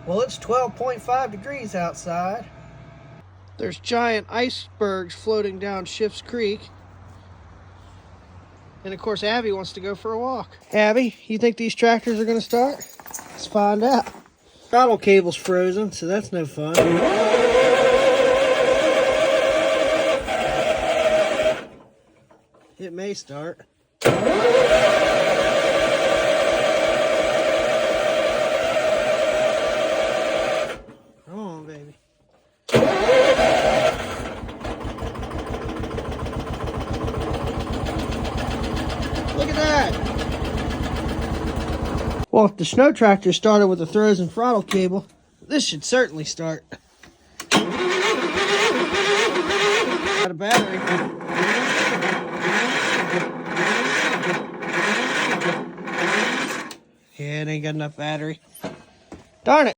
Well, it's 12.5 degrees outside. There's giant icebergs floating down Schiff's Creek. And of course, Abby wants to go for a walk. Abby, you think these tractors are gonna start? Let's find out. Throttle cable's frozen, so that's no fun. It may start. Come on, baby. Look at that. Well, if the snow tractor started with a frozen throttle cable, this should certainly start. Got a battery. Yeah, it ain't got enough battery. Darn it.